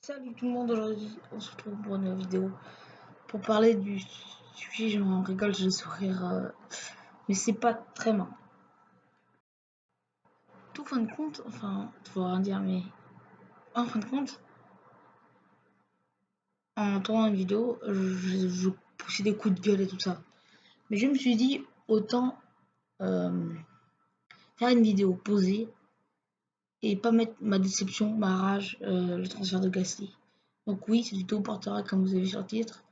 Salut tout le monde, aujourd'hui on se retrouve pour une vidéo pour parler du sujet. Je m'en rigole, je vais sourire, mais c'est pas très marrant. Tout fin de compte, enfin, faut rien dire, mais en fin de compte, en tournant une vidéo, je poussais des coups de gueule et tout ça. Mais je me suis dit, autant faire une vidéo posée et pas mettre ma déception, ma rage, le transfert de Gasly. Donc oui, cette vidéo portera, comme vous avez vu sur le titre,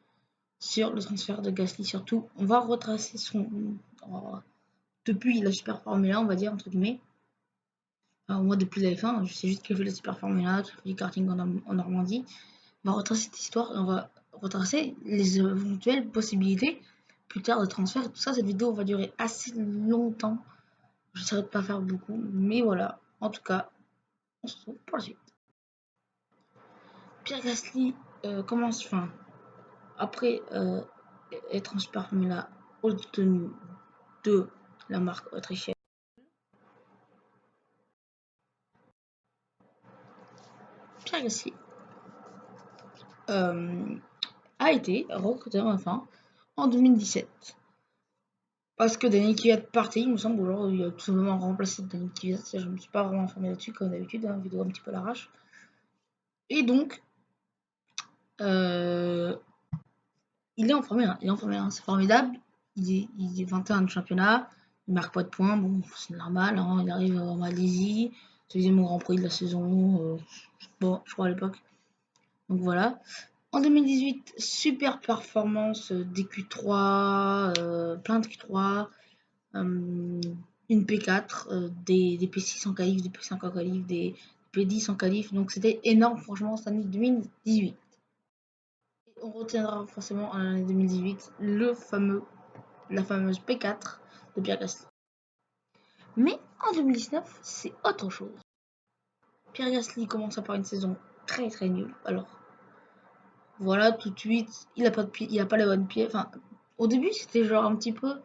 sur le transfert de Gasly. Surtout, on va retracer depuis la Super Formula, on va dire, entre guillemets. Enfin, moi, depuis la F1, je sais juste qu'il a fait la Super Formula, qu'il a fait du karting en Normandie. On va retracer cette histoire et on va retracer les éventuelles possibilités plus tard de transfert et tout ça. Cette vidéo va durer assez longtemps. Je n'essaierai de pas faire beaucoup, mais voilà. En tout cas, on se retrouve pour la suite. Pierre Gasly commence, enfin, après être en Super Formula haute tenue de la marque autrichienne. Pierre Gasly a été recruté enfin en 2017. Parce que Daniel Kvyat partait, il me semble, ou alors il a tout simplement remplacé Daniel Kvyat. Je ne me suis pas vraiment informé là-dessus, comme d'habitude, hein, vidéo un petit peu à l'arrache. Et donc, il est en Formule 1. Il est en Formule 1, c'est formidable. Il est 21 de championnat, il marque pas de points, bon, c'est normal, hein, il arrive en Malaisie, c'est le deuxième Grand Prix de la saison, bon, je crois à l'époque. Donc voilà. En 2018, super performance des Q3, plein de Q3, une P4, des P6 en qualif, des P5 en qualif, des P10 en qualif. Donc c'était énorme, franchement, cette année 2018. Et on retiendra forcément en l'année 2018 la fameuse P4 de Pierre Gasly. Mais en 2019, c'est autre chose. Pierre Gasly commence à faire une saison très très nulle. Alors, voilà, tout de suite, il a pas de pied, il a pas les bonnes pieds. Enfin, au début, c'était genre un petit peu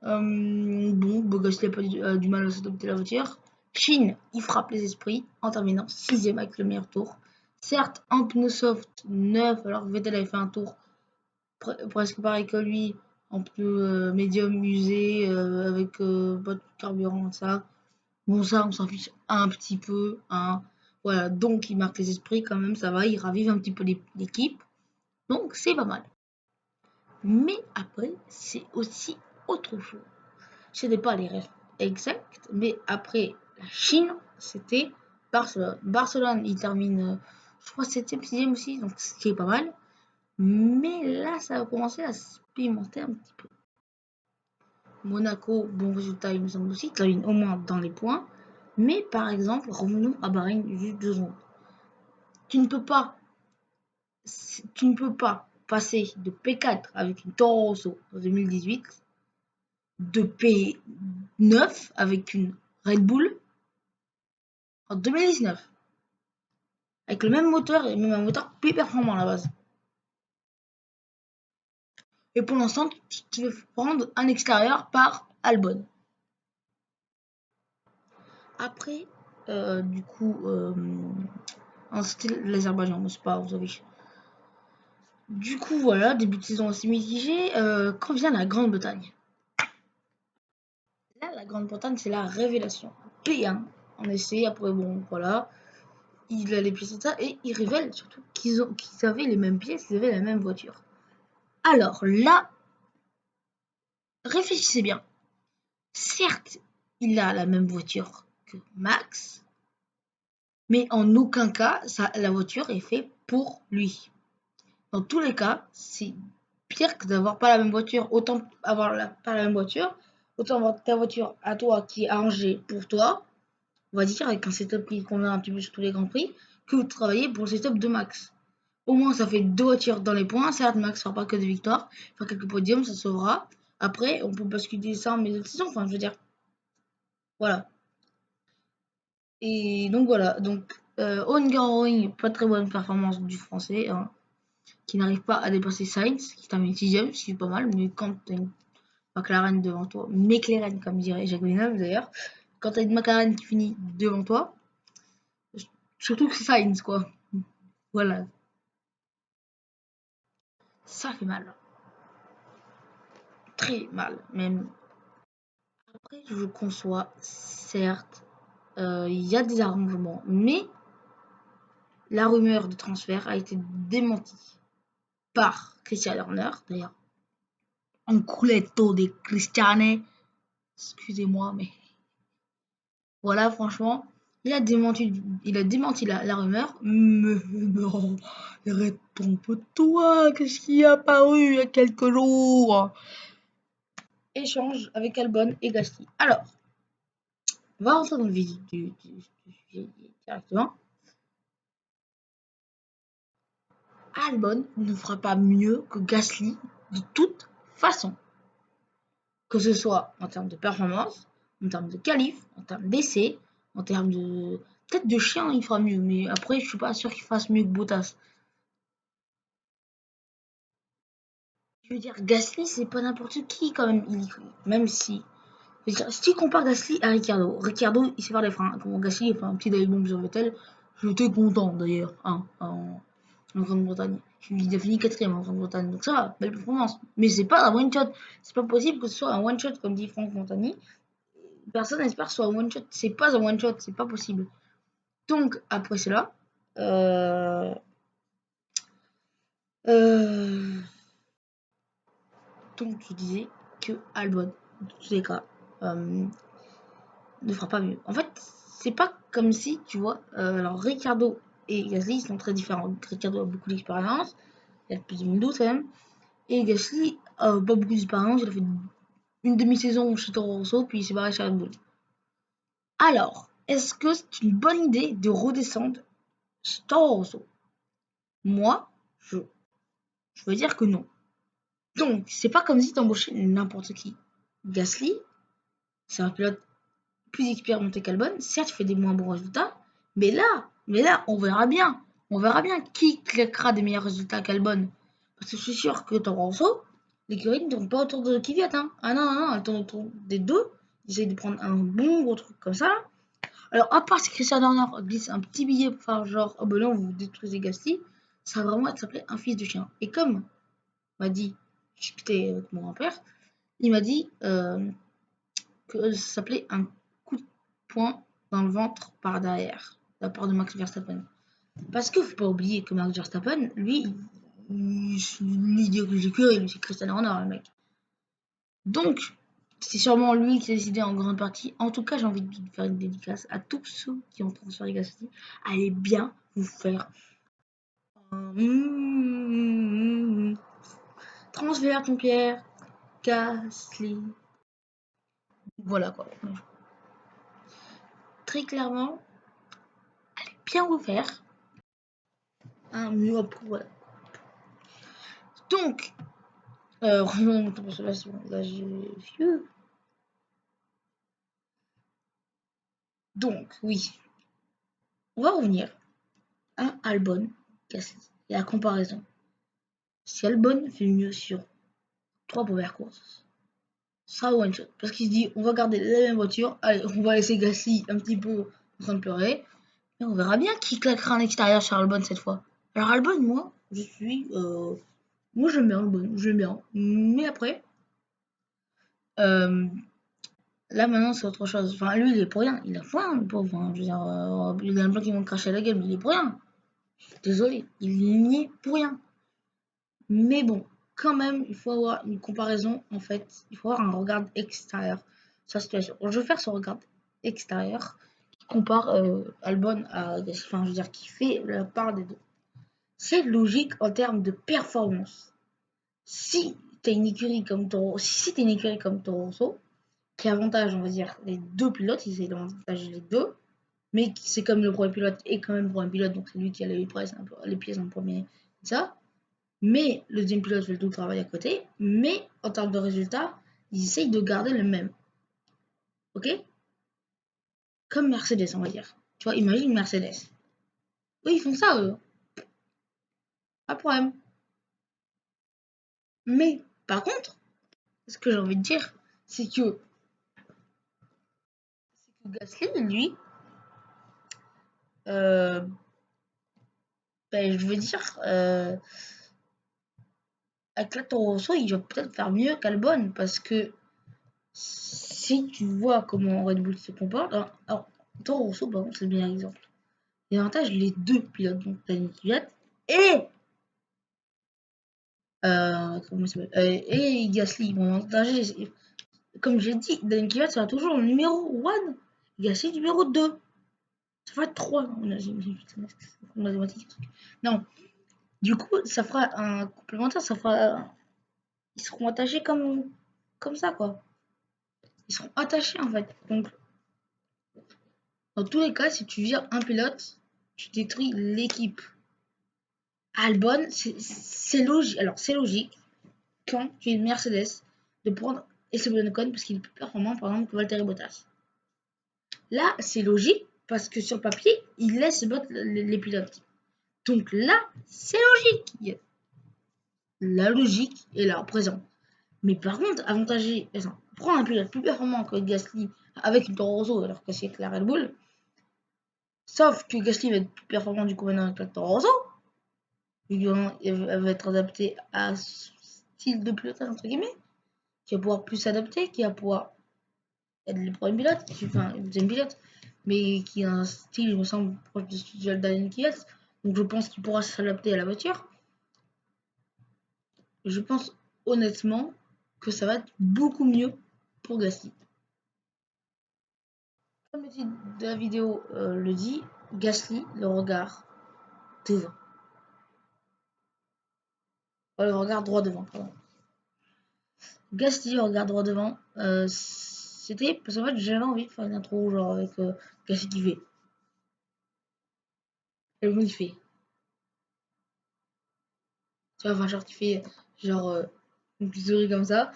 bon, Gasly a pas du mal à s'adapter à la voiture. Chine, il frappe les esprits en terminant 6ème avec le meilleur tour. Certes, en pneu soft 9, alors que Vettel avait fait un tour presque pareil que lui, en pneu médium usé, avec pas de carburant, ça. Bon, ça, on s'en fiche un petit peu, hein. Voilà, donc il marque les esprits quand même, ça va, il ravive un petit peu l'équipe. Donc c'est pas mal. Mais après, c'est aussi autre chose. Ce n'est pas les rêves exacts, mais après la Chine, c'était Barcelone. Barcelone, il termine, je crois, 7ème, 6ème aussi, donc ce qui est pas mal. Mais là, ça va commencer à se pimenter un petit peu. Monaco, bon résultat, il me semble aussi, termine au moins dans les points. Mais par exemple, revenons à Bahreïn juste 2 secondes. Tu ne peux pas passer de P4 avec une Toro Rosso en 2018, de P9 avec une Red Bull en 2019. Avec le même moteur et même un moteur plus performant à la base. Et pour l'instant, tu veux prendre un extérieur par Albon. Après, du coup, c'était l'Azerbaïdjan, mais c'est pas, vous savez. Du coup, voilà, début de saison assez mitigé. Quand vient la Grande-Bretagne? Là, la Grande-Bretagne, c'est la révélation. P1 en essai, après, bon, voilà. Il a les pièces de ça et il révèle surtout qu'ils avaient les mêmes pièces, ils avaient la même voiture. Alors là, réfléchissez bien. Certes, il a la même voiture que Max, mais en aucun cas, la voiture est faite pour lui. Dans tous les cas, c'est pire que d'avoir pas la même voiture. Autant avoir pas la même voiture, autant avoir ta voiture à toi qui est arrangée pour toi, on va dire, avec un setup qui convient un petit peu sur tous les Grands Prix, que vous travaillez pour le setup de Max. Au moins, ça fait 2 voitures dans les points. Certes, Max ne fera pas que des victoires, il fera quelques podiums, ça sauvera. Après, on peut basculer ça en milieu de saison. Enfin, je veux dire, voilà. Et donc voilà. Donc, Hungaroring, pas très bonne performance du français, hein, qui n'arrive pas à dépasser Sainz, qui termine 6ème, ce qui est pas mal. Mais quand tu as une McLaren devant toi, McLaren comme dirait Jacques Villeneuve d'ailleurs, quand tu as une McLaren qui finit devant toi, surtout que c'est Sainz, quoi. Voilà, ça fait mal. Très mal, même. Après, je conçois, certes, il y a des arrangements, mais la rumeur de transfert a été démentie par Christian Horner, d'ailleurs. Un culetto de Cristiane, excusez-moi, mais voilà, franchement, il a démenti la rumeur. Mais non, trompe-toi, qu'est-ce qui est apparu il y a quelques jours? Échange avec Albon et Gasly. Alors, on va rentrer dans le vif du sujet directement. Albon ne fera pas mieux que Gasly de toute façon. Que ce soit en termes de performance, en termes de qualif, en termes d'essai, en termes de. Peut-être de chien, il fera mieux, mais après, je suis pas sûr qu'il fasse mieux que Bottas. Je veux dire, Gasly, c'est pas n'importe qui quand même. Même si. Je veux dire, si tu compares Gasly à Ricciardo, il sait faire les freins. Comment Gasly, il fait un petit dive bomb sur Vettel, j'étais content d'ailleurs, hein, en Grande-Bretagne. Il a fini quatrième en Grande-Bretagne, donc ça va, belle performance. Mais c'est pas un one shot. C'est pas possible que ce soit un one shot, comme dit Franck Montagny. Personne n'espère que ce soit un one shot. C'est pas un one shot, c'est pas possible. Donc, après cela, euh, donc je disais que Albon, dans tous les cas, ne fera pas mieux. En fait, c'est pas comme si, tu vois, alors Ricardo et Gasly sont très différents. Ricardo a beaucoup d'expérience, il a plus de 2012 quand même, et Gasly a pas beaucoup d'expérience, il a fait une demi-saison chez Toro Rosso, puis il s'est barré chez Red Bull. Alors, est-ce que c'est une bonne idée de redescendre chez Toro Rosso? Moi, je veux dire que non. Donc, c'est pas comme si t'embauchais n'importe qui. Gasly, c'est un pilote plus expérimenté qu'Albon. Certes, il fait des moins bons résultats, mais là, on verra bien. On verra bien qui claquera des meilleurs résultats qu'Albon. Parce que je suis sûr que Toro Rosso, l'écurie ne tourne pas autour de Kvyat. Hein. Ah non, non, non, elle tourne autour des deux. Ils essayent de prendre un bon gros truc comme ça. Alors, à part si Christian Horner glisse un petit billet pour faire genre, oh ben non, vous détruisez Gasly, ça va vraiment être s'appeler un fils de chien. Et comme m'a dit, j'écoutais avec mon grand-père, il m'a dit que ça s'appelait un coup de poing dans le ventre par derrière, de la part de Max Verstappen. Parce que faut pas oublier que Max Verstappen, lui, il dirige l'écurie, lui c'est Christian Horner, le mec. Donc, c'est sûrement lui qui a décidé en grande partie. En tout cas, j'ai envie de faire une dédicace à tous ceux qui ont transféré Gasly. Allez bien vous faire transfert ton Pierre Gasly. Voilà quoi. Très clairement, bien vous faire un mur. Voilà. Donc, là j'ai vieux. Donc, oui, on va revenir à Albon Gasly et la comparaison. Si Albon fait mieux sur 3 premières courses, ça one shot. Parce qu'il se dit, on va garder la même voiture, allez, on va laisser Gasly un petit peu en train de pleurer, et on verra bien qui claquera en extérieur sur Albon cette fois. Alors Albon, moi, moi j'aime bien Albon, j'aime bien. Mais après, là maintenant c'est autre chose. Enfin lui il est pour rien, il a pour rien le pauvre. Enfin, je veux dire, il y a un blanc qui vont cracher la gueule, mais il est pour rien. Désolé, il n'y est pour rien. Mais bon, quand même, il faut avoir une comparaison, en fait, il faut avoir un regard extérieur sur la situation. Je vais faire ce regard extérieur qui compare Albon à enfin, je veux dire, qui fait la part des deux. C'est logique en termes de performance. Si t'as une écurie comme Toro, si t'es une écurie comme Toro Rosso, qui avantage, on va dire, les deux pilotes, ils essaient d'avantager les deux, mais c'est comme le premier pilote est quand même le premier pilote, donc c'est lui qui a les pièces en premier, ça. Mais le deuxième pilote fait tout le travail à côté, mais en termes de résultats, ils essayent de garder le même. Ok? Comme Mercedes, on va dire. Tu vois, imagine Mercedes. Eux, ils font ça, eux. Pas de problème. Mais, par contre, ce que j'ai envie de dire, c'est que Gasly, lui, euh, je veux dire, avec la Toro Rosso, il va peut-être faire mieux qu'Albon parce que si tu vois comment Red Bull se comporte, alors Toro Rosso, par exemple, c'est le meilleur exemple. Il avantage les deux pilotes, donc Daniel Kvyat et comment il s'appelle et Gasly. Bon, comme j'ai dit, Daniel Kvyat sera toujours le numéro 1, Gasly numéro 2. Ça fera 3. Non, du coup, ça fera un complémentaire, ça fera. Ils seront attachés comme ça, quoi. Ils seront attachés, en fait. Donc, dans tous les cas, si tu vires un pilote, tu détruis l'équipe. Albon, c'est logique. Alors, c'est logique quand tu es une Mercedes de prendre Esteban Ocon parce qu'il est plus performant, par exemple, que Valtteri Bottas. Là, c'est logique parce que sur le papier, il laisse battre les pilotes. Donc là, c'est logique. La logique est là, présente. Mais par contre, avantager, prendre un pilote plus performant que Gasly avec une Toro Rosso alors que c'est avec la Red Bull, sauf que Gasly va être plus performant du coup maintenant avec la Toro Rosso, elle va être adaptée à ce style de pilotage entre guillemets, qui va pouvoir plus s'adapter, qui va pouvoir être le premier pilote, enfin le deuxième pilote, mais qui a un style, il me semble, proche de celui de Daniel Kvyat, donc je pense qu'il pourra s'adapter à la voiture. Je pense honnêtement que ça va être beaucoup mieux pour Gasly. Comme le titre de la vidéo le dit, Gasly, le regard devant. Le regard droit devant, pardon. Gasly, le regard droit devant, c'était parce qu'en fait j'avais envie de faire une intro genre avec Gasly qui fait. Et le monde il fait. Tu vois, enfin genre tu fais genre une petite souris comme ça.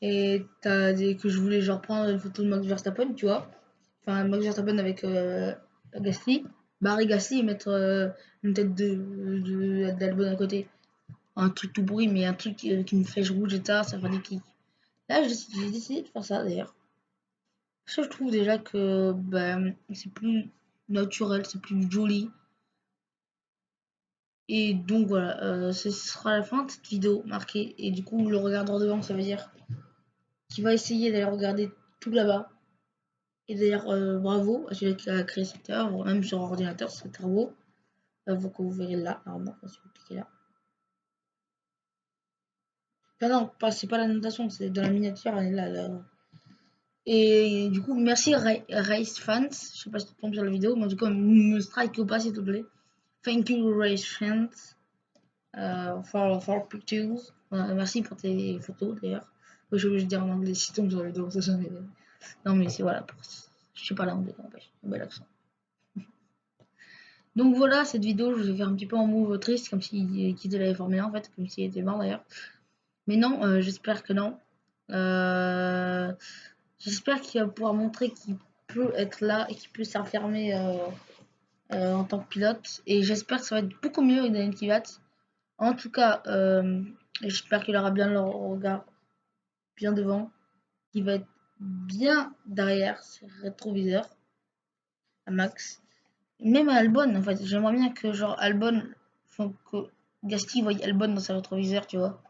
Et t'as dit que je voulais genre prendre une photo de Max Verstappen, tu vois. Enfin Max Verstappen avec Gasly. Barry Gasly et mettre une tête d'Albon à côté. Un truc tout pourri, mais un truc qui me flèche rouge et ça fait des kicks. Là, j'ai décidé de faire ça d'ailleurs. Parce que je trouve déjà que c'est plus naturel, c'est plus joli. Et donc voilà, ce sera la fin de cette vidéo marquée. Et du coup, le regardeur devant, ça veut dire qu'il va essayer d'aller regarder tout là-bas. Et d'ailleurs, bravo à celui qui a créé cette œuvre, même sur ordinateur, c'est très beau. Que vous verrez là, normalement, si vous cliquez là. Enfin, non, c'est pas la notation, c'est dans la miniature, elle est là. Et du coup, merci Race Fans. Je sais pas si tu tombes sur la vidéo, mais en tout cas, me strike ou pas s'il te plaît. Thank you Race Fans for pictures. Merci pour tes photos d'ailleurs. Je suis obligé de dire en anglais si tu tombes sur la vidéo. Non, mais c'est voilà. Je suis pas là anglais, n'empêche. Un bel accent. Donc voilà, cette vidéo, je vais faire un petit peu en move triste, comme s'il quittait la Formule 1 en fait, comme s'il était mort d'ailleurs. Mais non, j'espère que non. J'espère qu'il va pouvoir montrer qu'il peut être là et qu'il peut s'affirmer en tant que pilote. Et j'espère que ça va être beaucoup mieux avec Daniel Kvyat. En tout cas, j'espère qu'il aura bien le regard bien devant, qu'il va être bien derrière ses rétroviseurs à Max. Même à Albon, en fait, j'aimerais bien que genre Albon, que Gasly voie Albon dans ses rétroviseurs, tu vois.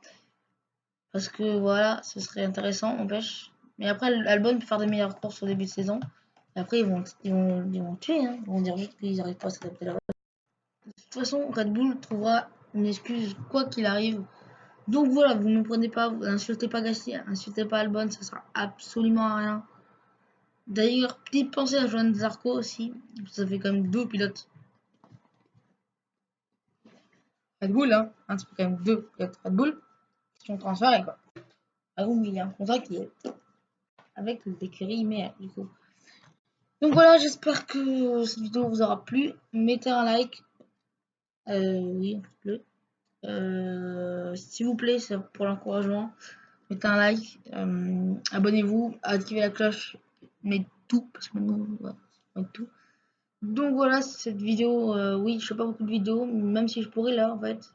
Parce que voilà, ce serait intéressant, n'empêche. Mais après, Albon peut faire des meilleures courses au début de saison. Et après, ils vont tuer. Hein. Ils vont dire juste qu'ils n'arrivent pas à s'adapter là. De toute façon, Red Bull trouvera une excuse quoi qu'il arrive. Donc voilà, vous ne prenez pas, vous n'insultez pas Gasly, insultez pas Albon, ça sert absolument à rien. D'ailleurs, petite pensée à Joan Zarco aussi. Ça fait quand même 2 pilotes. Red Bull, hein. Ça fait quand même 2 pilotes Red Bull qui sont transférés, quoi. Ah oui, il y a un contrat qui est avec l'écurie mais du coup. Donc voilà, j'espère que cette vidéo vous aura plu. Mettez un like. Oui, faites-le. S'il vous plaît, c'est pour l'encouragement. Mettez un like. Abonnez-vous. Activez la cloche. Mais tout. Parce que maintenant, ouais, tout. Donc voilà, cette vidéo. Oui, je fais pas beaucoup de vidéos. Même si je pourrais là, en fait.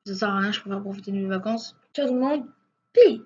Ça sert à rien, je préfère profiter de mes vacances. Ciao tout le monde. Peace.